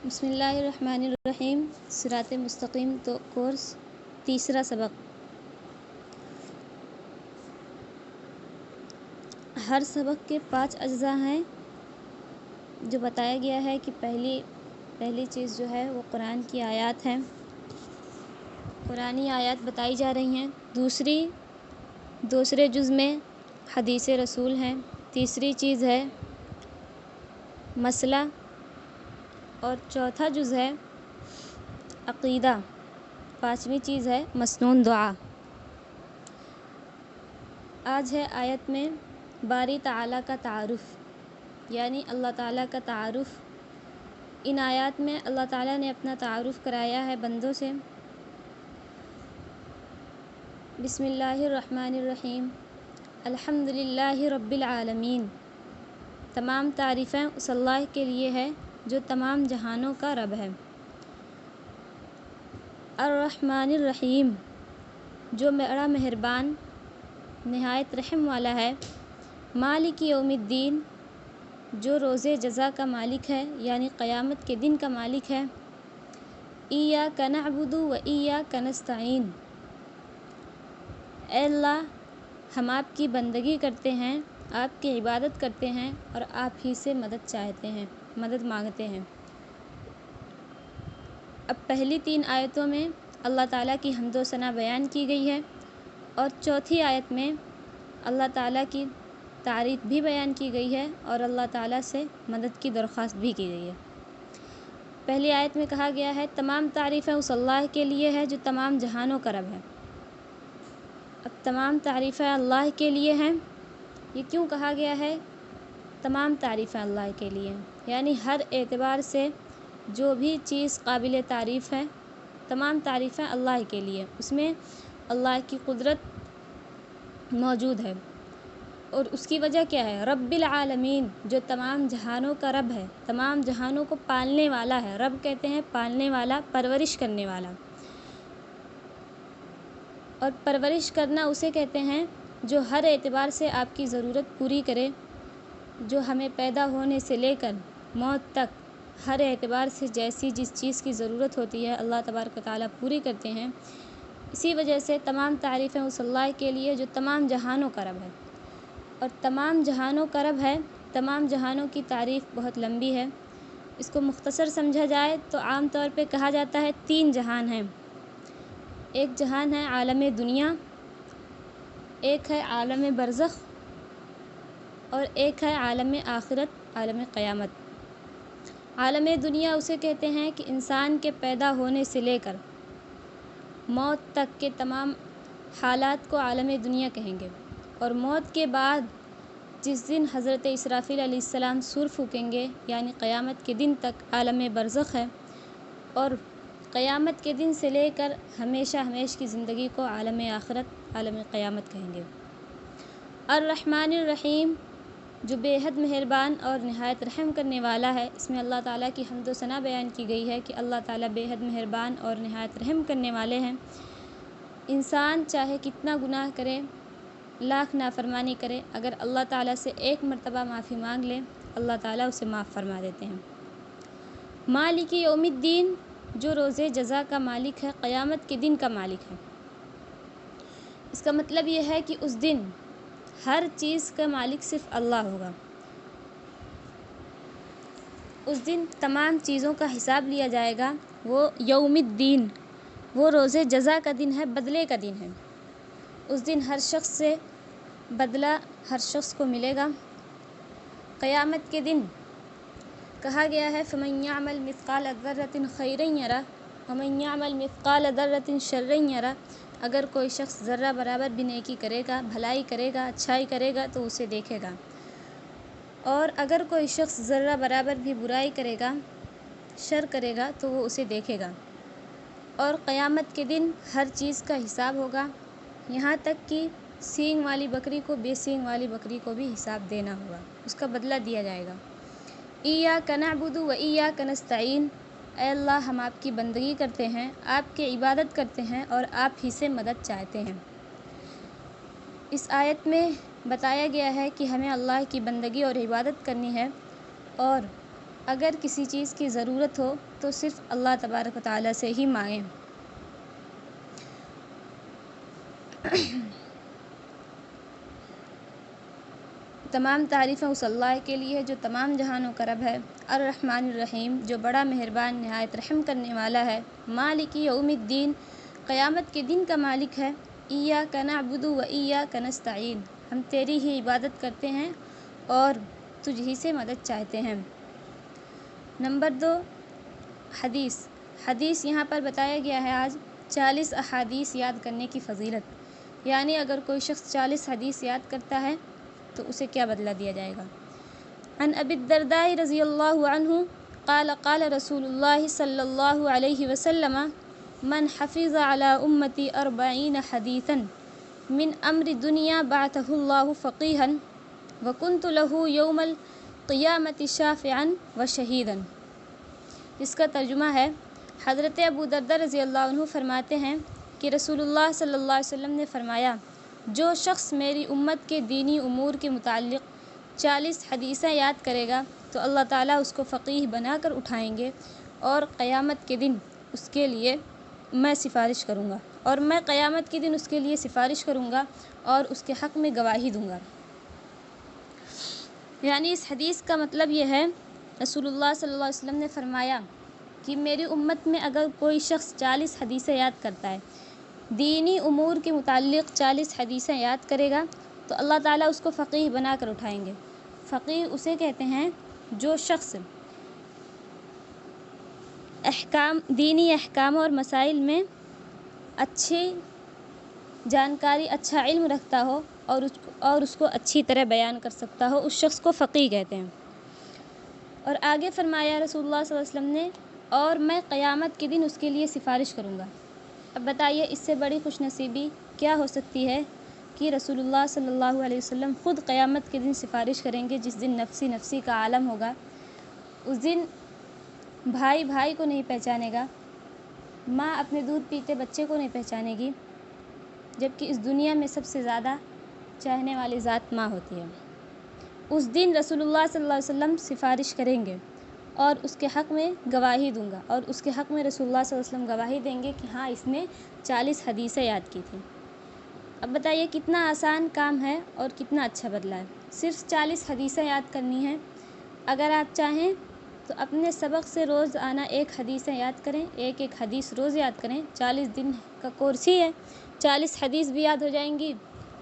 بسم اللہ الرحمن الرحیم۔ صراط مستقیم تو کورس تیسرا سبق۔ ہر سبق کے 5 اجزاء ہیں، جو بتایا گیا ہے کہ پہلی چیز جو ہے وہ قرآن کی آیات ہیں، قرآنی آیات بتائی جا رہی ہیں۔ دوسرے جز میں حدیث رسول ہیں۔ تیسری چیز ہے مسئلہ، اور چوتھا جز ہے عقیدہ۔ پانچویں چیز ہے مسنون دعا۔ آج ہے آیت میں باری تعالیٰ کا تعارف، یعنی اللہ تعالیٰ کا تعارف۔ ان آیات میں اللہ تعالیٰ نے اپنا تعارف کرایا ہے بندوں سے۔ بسم اللہ الرحمن الرحیم۔ الحمد للہ رب العالمین۔ تمام تعریفیں اس اللہ کے لیے ہے جو تمام جہانوں کا رب ہے۔ الرحمن الرحیم، جو بڑا مہربان نہایت رحم والا ہے۔ مالک یوم الدین، جو روز جزا کا مالک ہے، یعنی قیامت کے دن کا مالک ہے۔ ایاک نعبد و ایاک نستعین، اے اللہ ہم آپ کی بندگی کرتے ہیں، آپ کی عبادت کرتے ہیں اور آپ ہی سے مدد چاہتے ہیں، مدد مانگتے ہیں۔ اب پہلی 3 آیتوں میں اللہ تعالیٰ کی حمد و ثنا بیان کی گئی ہے، اور چوتھی آیت میں اللہ تعالیٰ کی تعریف بھی بیان کی گئی ہے اور اللہ تعالیٰ سے مدد کی درخواست بھی کی گئی ہے۔ پہلی آیت میں کہا گیا ہے تمام تعریفیں اس اللہ کے لیے ہے جو تمام جہانوں کا رب ہے۔ اب تمام تعریفیں اللہ کے لیے ہیں، یہ کیوں کہا گیا ہے؟ تمام تعریفیں اللہ کے لیے ہیں، یعنی ہر اعتبار سے جو بھی چیز قابل تعریف ہے، تمام تعریفیں اللہ کے لیے، اس میں اللہ کی قدرت موجود ہے۔ اور اس کی وجہ کیا ہے؟ رب العالمین، جو تمام جہانوں کا رب ہے، تمام جہانوں کو پالنے والا ہے۔ رب کہتے ہیں پالنے والا، پرورش کرنے والا۔ اور پرورش کرنا اسے کہتے ہیں جو ہر اعتبار سے آپ کی ضرورت پوری کرے، جو ہمیں پیدا ہونے سے لے کر موت تک ہر اعتبار سے جس چیز کی ضرورت ہوتی ہے اللہ تبارک و تعالیٰ پوری کرتے ہیں۔ اسی وجہ سے تمام تعریفیں اس اللہ کے لیے جو تمام جہانوں کا رب ہے۔ اور تمام جہانوں کا رب ہے، تمام جہانوں کی تعریف بہت لمبی ہے۔ اس کو مختصر سمجھا جائے تو عام طور پہ کہا جاتا ہے 3 جہان ہیں۔ ایک جہان ہے عالم دنیا، ایک ہے عالم برزخ، اور ایک ہے عالم آخرت، عالم قیامت۔ عالم دنیا اسے کہتے ہیں کہ انسان کے پیدا ہونے سے لے کر موت تک کے تمام حالات کو عالم دنیا کہیں گے۔ اور موت کے بعد جس دن حضرت اسرافیل علیہ السلام سور پھونکیں گے، یعنی قیامت کے دن تک عالم برزخ ہے، اور قیامت کے دن سے لے کر ہمیشہ کی زندگی کو عالم آخرت، عالم قیامت کہیں گے۔ الرحمن الرحیم، جو بے حد مہربان اور نہایت رحم کرنے والا ہے۔ اس میں اللہ تعالیٰ کی حمد و ثنا بیان کی گئی ہے کہ اللہ تعالیٰ بے حد مہربان اور نہایت رحم کرنے والے ہیں۔ انسان چاہے کتنا گناہ کرے، لاکھ نافرمانی کرے، اگر اللہ تعالیٰ سے ایک مرتبہ معافی مانگ لے، اللہ تعالیٰ اسے معاف فرما دیتے ہیں۔ مالک یوم الدین، جو روز جزا کا مالک ہے، قیامت کے دن کا مالک ہے۔ اس کا مطلب یہ ہے کہ اس دن ہر چیز کا مالک صرف اللہ ہوگا۔ اس دن تمام چیزوں کا حساب لیا جائے گا۔ وہ یوم الدین، وہ روز جزا کا دن ہے، بدلے کا دن ہے۔ اس دن ہر شخص سے بدلہ ہر شخص کو ملے گا۔ قیامت کے دن کہا گیا ہے فَمَن يَعْمَلْ مِثْقَالَ ذَرَّةٍ خَيْرًا يَرَهُ وَمَن يَعْمَلْ مِثْقَالَ ذَرَّةٍ شَرًّا يَرَهُ۔ اگر کوئی شخص ذرہ برابر بھی نیکی کرے گا، بھلائی کرے گا، اچھائی کرے گا تو اسے دیکھے گا، اور اگر کوئی شخص ذرہ برابر بھی برائی کرے گا، شر کرے گا تو وہ اسے دیکھے گا۔ اور قیامت کے دن ہر چیز کا حساب ہوگا، یہاں تک کہ سینگ والی بکری کو بے سینگ والی بکری کو بھی حساب دینا ہوگا، اس کا بدلہ دیا جائے گا۔ ایاک نعبد و ایاک نستعین، اے اللہ ہم آپ کی بندگی کرتے ہیں، آپ کی عبادت کرتے ہیں اور آپ ہی سے مدد چاہتے ہیں۔ اس آیت میں بتایا گیا ہے کہ ہمیں اللہ کی بندگی اور عبادت کرنی ہے، اور اگر کسی چیز کی ضرورت ہو تو صرف اللہ تبارک و تعالیٰ سے ہی مانگیں۔ تمام تعریفیں اس اللہ کے لیے جو تمام جہانوں کا رب ہے، الرحمن الرحیم، جو بڑا مہربان نہایت رحم کرنے والا ہے، مالک یوم الدین، قیامت کے دن کا مالک ہے، ایاک نعبد و ایاک نستعین، ہم تیری ہی عبادت کرتے ہیں اور تجھ ہی سے مدد چاہتے ہیں۔ نمبر 2، حدیث یہاں پر بتایا گیا ہے آج 40 احادیث یاد کرنے کی فضیلت، یعنی اگر کوئی شخص 40 حدیث یاد کرتا ہے تو اسے کیا بدلہ دیا جائے گا۔ عن ابی الدرداء رضی اللہ عنہ قال قال رسول اللہ صلی اللہ علیہ وسلم من حفظ على امتی 40 حدیثا من امر دنیا بعثہ اللہ فقیہا وکنت له یوم القیامت شافعا وشہیدا، جس کا ترجمہ ہے، حضرت ابو درداء رضی اللہ عنہ فرماتے ہیں کہ رسول اللہ صلی اللہ علیہ وسلم نے فرمایا، جو شخص میری امت کے دینی امور کے متعلق 40 حدیثیں یاد کرے گا تو اللہ تعالیٰ اس کو فقیہ بنا کر اٹھائیں گے، اور قیامت کے دن اس کے لیے میں سفارش کروں گا، اور میں قیامت کے دن اس کے لیے سفارش کروں گا اور اس کے حق میں گواہی دوں گا۔ یعنی اس حدیث کا مطلب یہ ہے، رسول اللہ صلی اللہ علیہ وسلم نے فرمایا کہ میری امت میں اگر کوئی شخص 40 حدیثیں یاد کرتا ہے، دینی امور کے متعلق 40 حدیثیں یاد کرے گا تو اللہ تعالیٰ اس کو فقیہ بنا کر اٹھائیں گے۔ فقیہ اسے کہتے ہیں جو شخص دینی احکام اور مسائل میں اچھی جانکاری، اچھا علم رکھتا ہو اور اس کو اچھی طرح بیان کر سکتا ہو، اس شخص کو فقیہ کہتے ہیں۔ اور آگے فرمایا رسول اللہ صلی اللہ علیہ وسلم نے، اور میں قیامت کے دن اس کے لیے سفارش کروں گا۔ اب بتائیے اس سے بڑی خوش نصیبی کیا ہو سکتی ہے کہ رسول اللہ صلی اللہ علیہ وسلم خود قیامت کے دن سفارش کریں گے، جس دن نفسی نفسی کا عالم ہوگا۔ اس دن بھائی بھائی کو نہیں پہچانے گا، ماں اپنے دودھ پیتے بچے کو نہیں پہچانے گی، جبکہ اس دنیا میں سب سے زیادہ چاہنے والی ذات ماں ہوتی ہے۔ اس دن رسول اللہ صلی اللہ علیہ وسلم سفارش کریں گے اور اس کے حق میں گواہی دوں گا، اور اس کے حق میں رسول اللہ صلی اللہ علیہ وسلم گواہی دیں گے کہ ہاں اس نے 40 حدیثیں یاد کی تھیں۔ اب بتائیے کتنا آسان کام ہے اور کتنا اچھا بدلہ ہے۔ صرف 40 حدیثیں یاد کرنی ہیں۔ اگر آپ چاہیں تو اپنے سبق سے روز آنا 1 حدیثیں یاد کریں، ایک حدیث روز یاد کریں، 40 دن کا کورس ہی ہے، 40 حدیث بھی یاد ہو جائیں گی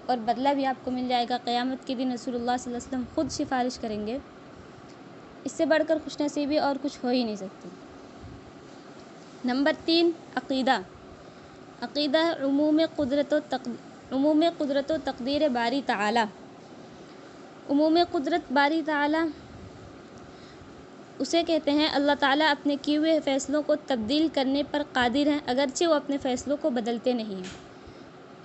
اور بدلہ بھی آپ کو مل جائے گا۔ قیامت کے دن رسول اللہ صلی اللہ علیہ وسلم خود سفارش کریں گے۔ اس سے بڑھ کر خوش نصیبی اور کچھ ہو ہی نہیں سکتی۔ نمبر 3، عقیدہ عموم قدرت و تقدیر باری تعالی۔ عموم قدرت باری تعالی اسے کہتے ہیں اللہ تعالیٰ اپنے کیے ہوئے فیصلوں کو تبدیل کرنے پر قادر ہیں، اگرچہ وہ اپنے فیصلوں کو بدلتے نہیں ہیں۔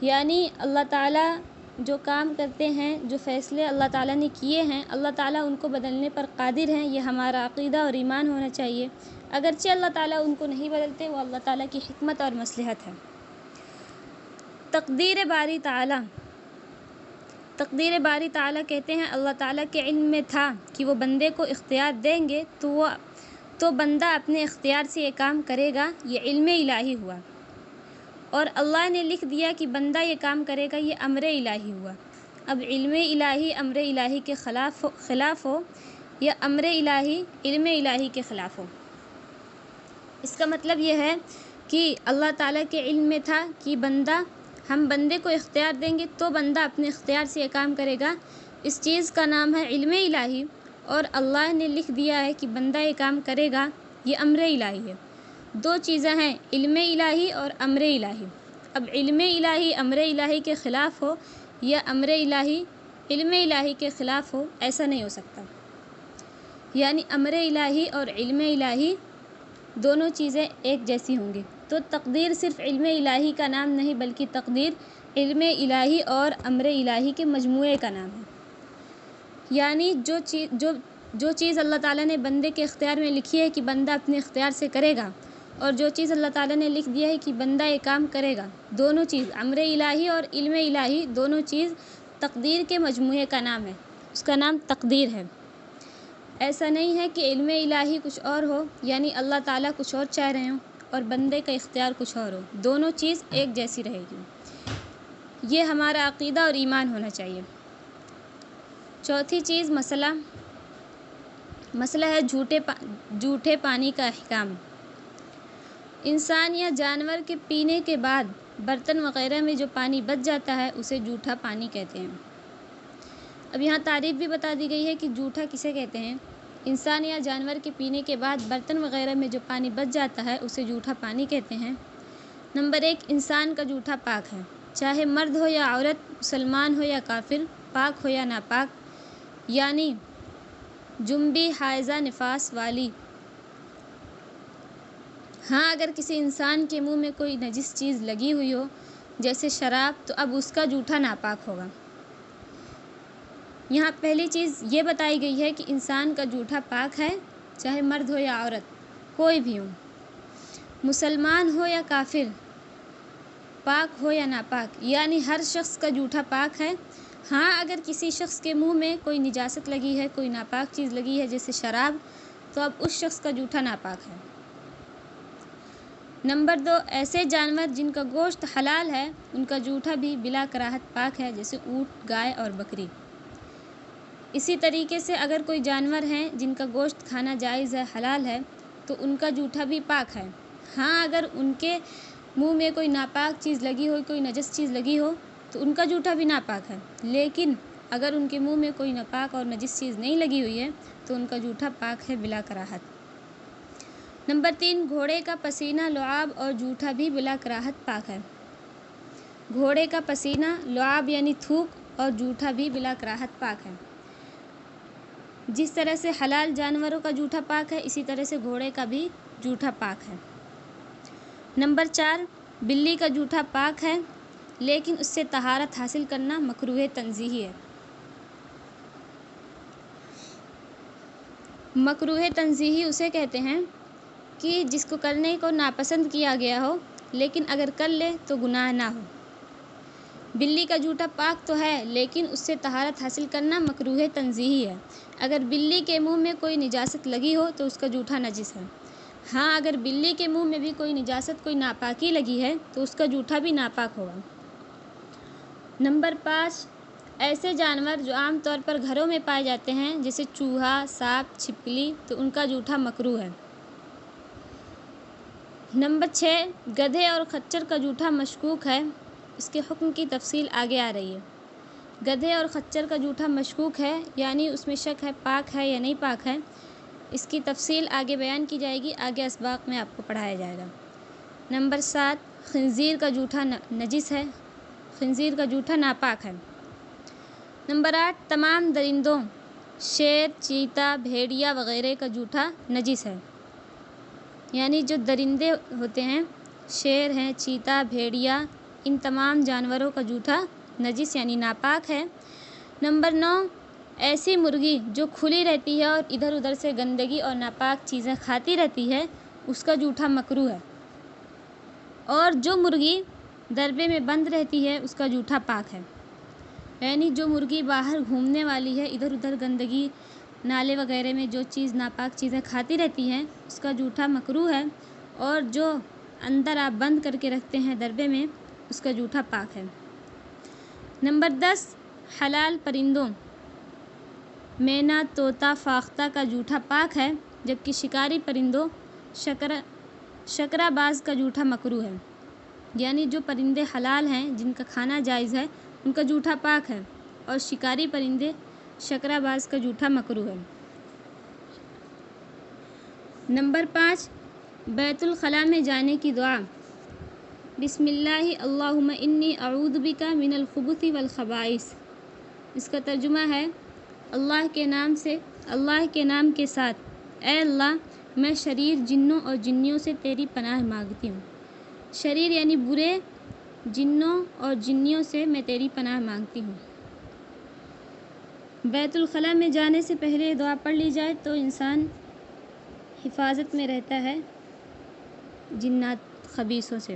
یعنی اللہ تعالیٰ جو کام کرتے ہیں، جو فیصلے اللہ تعالیٰ نے کیے ہیں، اللہ تعالیٰ ان کو بدلنے پر قادر ہیں، یہ ہمارا عقیدہ اور ایمان ہونا چاہیے۔ اگرچہ اللہ تعالیٰ ان کو نہیں بدلتے، وہ اللہ تعالیٰ کی حکمت اور مصلحت ہے۔ تقدیر باری تعالیٰ کہتے ہیں اللہ تعالیٰ کے علم میں تھا کہ وہ بندے کو اختیار دیں گے تو بندہ اپنے اختیار سے یہ کام کرے گا، یہ علم الہی ہوا۔ اور اللہ نے لکھ دیا کہ بندہ یہ کام کرے گا، یہ امر الہی ہوا۔ اب علم الہی امر الہی کے خلاف ہو یا امر الہی علم الہی کے خلاف ہو، اس کا مطلب یہ ہے کہ اللہ تعالیٰ کے علم میں تھا کہ ہم بندے کو اختیار دیں گے تو بندہ اپنے اختیار سے یہ کام کرے گا، اس چیز کا نام ہے علم الہی، اور اللہ نے لکھ دیا ہے کہ بندہ یہ کام کرے گا، یہ امر الہی ہے۔ 2 چیزیں ہیں، علم الہی اور امر الہی۔ اب علم الہی امر الہی کے خلاف ہو یا امر الہی علم الہی کے خلاف ہو، ایسا نہیں ہو سکتا۔ یعنی امر الہی اور علم الہی دونوں چیزیں ایک جیسی ہوں گی۔ تو تقدیر صرف علم الہی کا نام نہیں، بلکہ تقدیر علم الہی اور امر الہی کے مجموعے کا نام ہے۔ یعنی جو چیز اللہ تعالیٰ نے بندے کے اختیار میں لکھی ہے کہ بندہ اپنے اختیار سے کرے گا، اور جو چیز اللہ تعالیٰ نے لکھ دیا ہے کہ بندہ یہ کام کرے گا، دونوں چیز امر الہی اور علم الہی دونوں چیز تقدیر کے مجموعے کا نام ہے، اس کا نام تقدیر ہے۔ ایسا نہیں ہے کہ علم الہی کچھ اور ہو، یعنی اللہ تعالیٰ کچھ اور چاہ رہے ہوں اور بندے کا اختیار کچھ اور ہو، دونوں چیز ایک جیسی رہے گی۔ یہ ہمارا عقیدہ اور ایمان ہونا چاہیے۔ چوتھی چیز مسئلہ ہے جھوٹے پانی کا احکام۔ انسان یا جانور کے پینے کے بعد برتن وغیرہ میں جو پانی بچ جاتا ہے اسے جھوٹا پانی کہتے ہیں۔ اب یہاں تعریف بھی بتا دی گئی ہے کہ جھوٹا کسے کہتے ہیں۔ انسان یا جانور کے پینے کے بعد برتن وغیرہ میں جو پانی بچ جاتا ہے اسے جھوٹا پانی کہتے ہیں۔ نمبر 1، انسان کا جھوٹا پاک ہے، چاہے مرد ہو یا عورت، مسلمان ہو یا کافر، پاک ہو یا ناپاک، یعنی جنبی، حائضہ، نفاس والی۔ ہاں اگر کسی انسان کے منہ میں کوئی نجس چیز لگی ہوئی ہو جیسے شراب، تو اب اس کا جھوٹا ناپاک ہوگا۔ یہاں پہلی چیز یہ بتائی گئی ہے کہ انسان کا جھوٹا پاک ہے، چاہے مرد ہو یا عورت، کوئی بھی ہو، مسلمان ہو یا کافر، پاک ہو یا ناپاک، یعنی ہر شخص کا جھوٹا پاک ہے۔ ہاں اگر کسی شخص کے منہ میں کوئی نجاست لگی ہے، کوئی ناپاک چیز لگی ہے جیسے شراب، تو اب اس شخص کا جھوٹا ناپاک ہے۔ نمبر 2، ایسے جانور جن کا گوشت حلال ہے ان کا جھوٹا بھی بلا کراہت پاک ہے، جیسے اونٹ، گائے اور بکری۔ اسی طریقے سے اگر کوئی جانور ہیں جن کا گوشت کھانا جائز ہے، حلال ہے، تو ان کا جھوٹا بھی پاک ہے۔ ہاں اگر ان کے منہ میں کوئی ناپاک چیز لگی ہو، کوئی نجس چیز لگی ہو، تو ان کا جھوٹا بھی ناپاک ہے، لیکن اگر ان کے منہ میں کوئی ناپاک اور نجس چیز نہیں لگی ہوئی ہے تو ان کا جھوٹا پاک ہے بلا کراہت۔ نمبر 3، گھوڑے کا پسینہ، لعاب اور جھوٹا بھی بلا کراہت پاک ہے۔ گھوڑے کا پسینہ، لعاب یعنی تھوک، اور جھوٹا بھی بلا کراہت پاک ہے۔ جس طرح سے حلال جانوروں کا جھوٹا پاک ہے، اسی طرح سے گھوڑے کا بھی جھوٹا پاک ہے۔ نمبر 4، بلی کا جھوٹا پاک ہے، لیکن اس سے طہارت حاصل کرنا مکروہ تنزیہی ہے۔ مکروہ تنزیہی اسے کہتے ہیں کہ جس کو کرنے کو ناپسند کیا گیا ہو، لیکن اگر کر لے تو گناہ نہ ہو۔ بلی کا جھوٹا پاک تو ہے، لیکن اس سے طہارت حاصل کرنا مکروہ تنزیہی ہے۔ اگر بلی کے منہ میں کوئی نجاست لگی ہو تو اس کا جھوٹا نجس ہے۔ ہاں اگر بلی کے منہ میں بھی کوئی نجاست، کوئی ناپاکی لگی ہے تو اس کا جھوٹا بھی ناپاک ہوگا۔ نمبر 5، ایسے جانور جو عام طور پر گھروں میں پائے جاتے ہیں جیسے چوہا، سانپ، چھپکلی، تو ان کا جھوٹا مکروہ ہے۔ نمبر 6، گدھے اور خچر کا جھوٹا مشکوک ہے، اس کے حکم کی تفصیل آگے آ رہی ہے۔ گدھے اور خچر کا جھوٹا مشکوک ہے، یعنی اس میں شک ہے پاک ہے یا نہیں پاک ہے، اس کی تفصیل آگے بیان کی جائے گی، آگے اسباق میں آپ کو پڑھایا جائے گا۔ نمبر 7، خنزیر کا جھوٹا نجس ہے، خنزیر کا جھوٹا ناپاک ہے۔ نمبر 8، تمام درندوں، شیر، چیتا، بھیڑیا وغیرہ کا جھوٹا نجس ہے، یعنی جو درندے ہوتے ہیں، شیر ہیں، چیتا، بھیڑیا، ان تمام جانوروں کا جھوٹا نجس یعنی ناپاک ہے۔ نمبر 9، ایسی مرغی جو کھلی رہتی ہے اور ادھر ادھر سے گندگی اور ناپاک چیزیں کھاتی رہتی ہے، اس کا جھوٹا مکروہ ہے۔ اور جو مرغی دربے میں بند رہتی ہے اس کا جھوٹا پاک ہے، یعنی جو مرغی باہر گھومنے والی ہے، ادھر ادھر گندگی، نالے وغیرہ میں جو چیز ناپاک چیزیں کھاتی رہتی ہیں، اس کا جھوٹا مکروہ ہے، اور جو اندر آپ بند کر کے رکھتے ہیں دربے میں، اس کا جھوٹا پاک ہے۔ نمبر 10، حلال پرندوں، مینا، طوطا، فاختہ کا جھوٹا پاک ہے، جبکہ شکاری پرندوں، شکرہ باز کا جھوٹا مکروہ ہے، یعنی جو پرندے حلال ہیں جن کا کھانا جائز ہے ان کا جھوٹا پاک ہے، اور شکاری پرندے، شکرہ باز کا جھوٹا مکروہ ہے۔ نمبر 5، بیت الخلاء میں جانے کی دعا، بسم اللہ اللہم انی اعوذ بک من الخبث والخبائث۔ اس کا ترجمہ ہے، اللہ کے نام سے، اللہ کے نام کے ساتھ، اے اللہ میں شریر جنوں اور جنیوں سے تیری پناہ مانگتی ہوں۔ شریر یعنی برے جنوں اور جنیوں سے میں تیری پناہ مانگتی ہوں۔ بیت الخلاء میں جانے سے پہلے دعا پڑھ لی جائے تو انسان حفاظت میں رہتا ہے جنات خبیثوں سے۔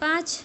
5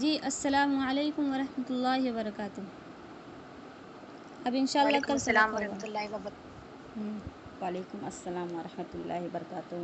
جی السلام علیکم ورحمۃ اللہ وبرکاتہ. اب انشاءاللہ وعلیکم کل السلام سبق ہوگا. ورحمۃ اللہ وبرکاتہ. ہوں. وعلیکم السلام ورحمۃ اللہ وبرکاتہ.